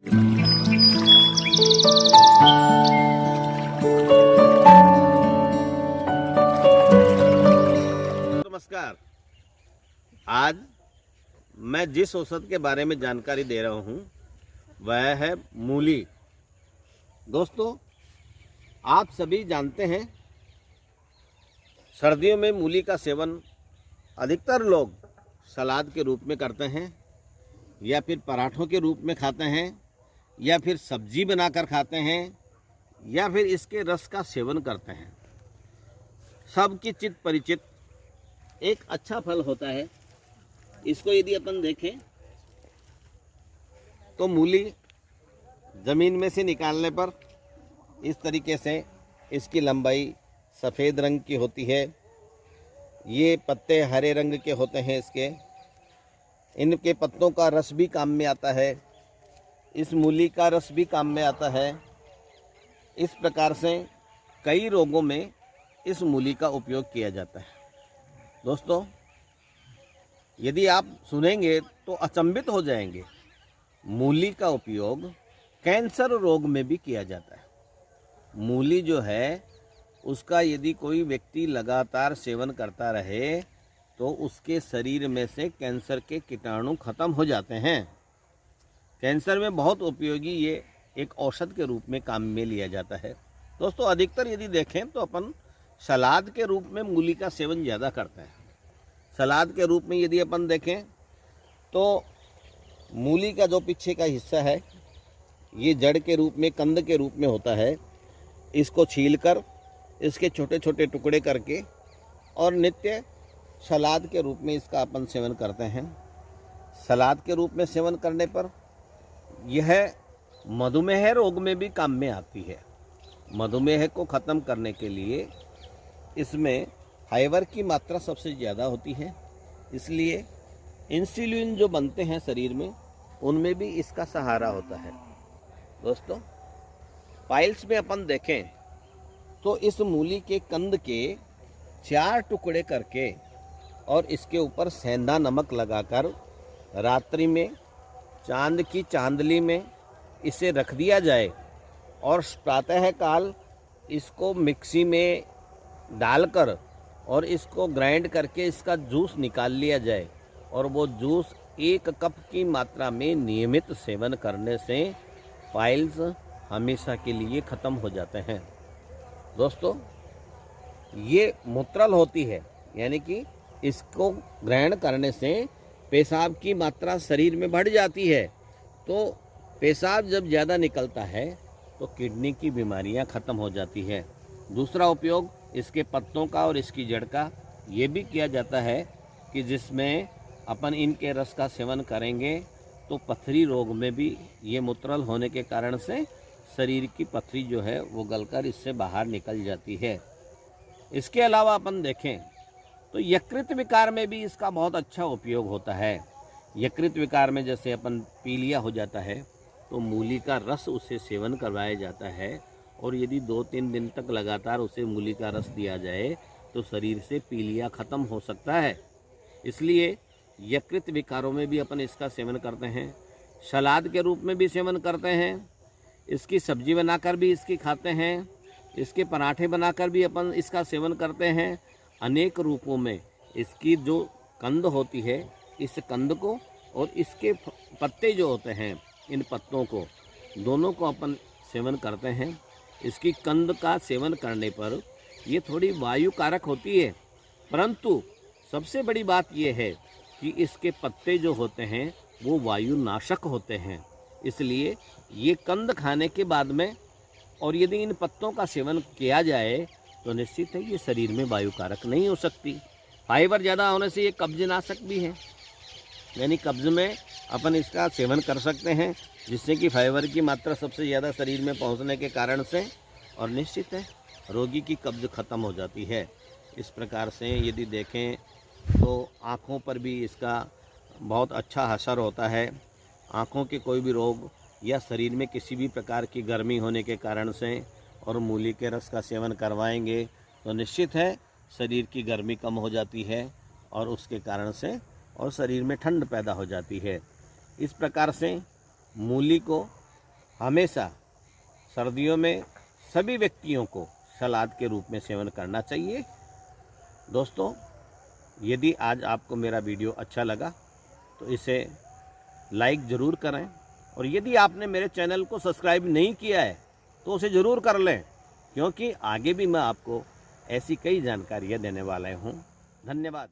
नमस्कार। आज मैं जिस औषध के बारे में जानकारी दे रहा हूँ वह है मूली। दोस्तों, आप सभी जानते हैं सर्दियों में मूली का सेवन अधिकतर लोग सलाद के रूप में करते हैं या फिर पराठों के रूप में खाते हैं या फिर सब्जी बनाकर खाते हैं या फिर इसके रस का सेवन करते हैं। सबकी चित परिचित एक अच्छा फल होता है। इसको यदि अपन देखें तो मूली ज़मीन में से निकालने पर इस तरीके से इसकी लंबाई सफ़ेद रंग की होती है। ये पत्ते हरे रंग के होते हैं। इनके पत्तों का रस भी काम में आता है। इस मूली का रस भी काम में आता है। इस प्रकार से कई रोगों में इस मूली का उपयोग किया जाता है। दोस्तों, यदि आप सुनेंगे तो अचंभित हो जाएंगे। मूली का उपयोग कैंसर रोग में भी किया जाता है। मूली जो है उसका यदि कोई व्यक्ति लगातार सेवन करता रहे तो उसके शरीर में से कैंसर के कीटाणु खत्म हो जाते हैं। कैंसर में बहुत उपयोगी ये एक औषध के रूप में काम में लिया जाता है। दोस्तों, अधिकतर यदि देखें तो अपन सलाद के रूप में मूली का सेवन ज़्यादा करते हैं। सलाद के रूप में यदि अपन देखें तो मूली का जो पीछे का हिस्सा है ये जड़ के रूप में, कंद के रूप में होता है। इसको छीलकर इसके छोटे छोटे टुकड़े करके और नित्य सलाद के रूप में इसका अपन सेवन करते हैं। सलाद के रूप में सेवन करने पर यह मधुमेह रोग में भी काम में आती है। मधुमेह को ख़त्म करने के लिए इसमें फाइबर की मात्रा सबसे ज़्यादा होती है, इसलिए इंसुलिन जो बनते हैं शरीर में उनमें भी इसका सहारा होता है। दोस्तों, पाइल्स में अपन देखें तो इस मूली के कंद के 4 टुकड़े करके और इसके ऊपर सेंधा नमक लगाकर रात्रि में चांद की चांदली में इसे रख दिया जाए और प्रातः काल इसको मिक्सी में डालकर और इसको ग्राइंड करके इसका जूस निकाल लिया जाए और वो जूस 1 कप की मात्रा में नियमित सेवन करने से पाइल्स हमेशा के लिए ख़त्म हो जाते हैं। दोस्तों, ये मूत्रल होती है, यानी कि इसको ग्रहण करने से पेशाब की मात्रा शरीर में बढ़ जाती है। तो पेशाब जब ज़्यादा निकलता है तो किडनी की बीमारियां ख़त्म हो जाती है। दूसरा उपयोग इसके पत्तों का और इसकी जड़ का ये भी किया जाता है कि जिसमें अपन इनके रस का सेवन करेंगे तो पथरी रोग में भी ये मूत्रल होने के कारण से शरीर की पथरी जो है वो गलकर इससे बाहर निकल जाती है। इसके अलावा अपन देखें तो यकृत विकार में भी इसका बहुत अच्छा उपयोग होता है। यकृत विकार में जैसे अपन पीलिया हो जाता है तो मूली का रस उसे सेवन करवाया जाता है और यदि 2-3 दिन तक लगातार उसे मूली का रस दिया जाए तो शरीर से पीलिया ख़त्म हो सकता है। इसलिए यकृत विकारों में भी अपन इसका सेवन करते हैं। सलाद के रूप में भी सेवन करते हैं। इसकी सब्जी बनाकर भी इसकी खाते हैं। इसके पराठे बनाकर भी अपन इसका सेवन करते हैं। अनेक रूपों में इसकी जो कंद होती है, इस कंद को और इसके पत्ते जो होते हैं, इन पत्तों को दोनों को अपन सेवन करते हैं। इसकी कंद का सेवन करने पर ये थोड़ी वायु कारक होती है, परंतु सबसे बड़ी बात यह है कि इसके पत्ते जो होते हैं वो वायु नाशक होते हैं। इसलिए ये कंद खाने के बाद में और यदि इन पत्तों का सेवन किया जाए तो निश्चित है ये शरीर में वायु कारक नहीं हो सकती। फाइबर ज़्यादा होने से ये कब्ज नाशक भी है, यानी कब्ज में अपन इसका सेवन कर सकते हैं, जिससे कि फाइबर की मात्रा सबसे ज़्यादा शरीर में पहुंचने के कारण से और निश्चित है रोगी की कब्ज ख़त्म हो जाती है। इस प्रकार से यदि देखें तो आँखों पर भी इसका बहुत अच्छा असर होता है। आँखों के कोई भी रोग या शरीर में किसी भी प्रकार की गर्मी होने के कारण से और मूली के रस का सेवन करवाएंगे तो निश्चित है शरीर की गर्मी कम हो जाती है और उसके कारण से और शरीर में ठंड पैदा हो जाती है। इस प्रकार से मूली को हमेशा सर्दियों में सभी व्यक्तियों को सलाद के रूप में सेवन करना चाहिए। दोस्तों, यदि आज आपको मेरा वीडियो अच्छा लगा तो इसे लाइक ज़रूर करें, और यदि आपने मेरे चैनल को सब्सक्राइब नहीं किया है तो उसे ज़रूर कर लें, क्योंकि आगे भी मैं आपको ऐसी कई जानकारियाँ देने वाला हूँ। धन्यवाद।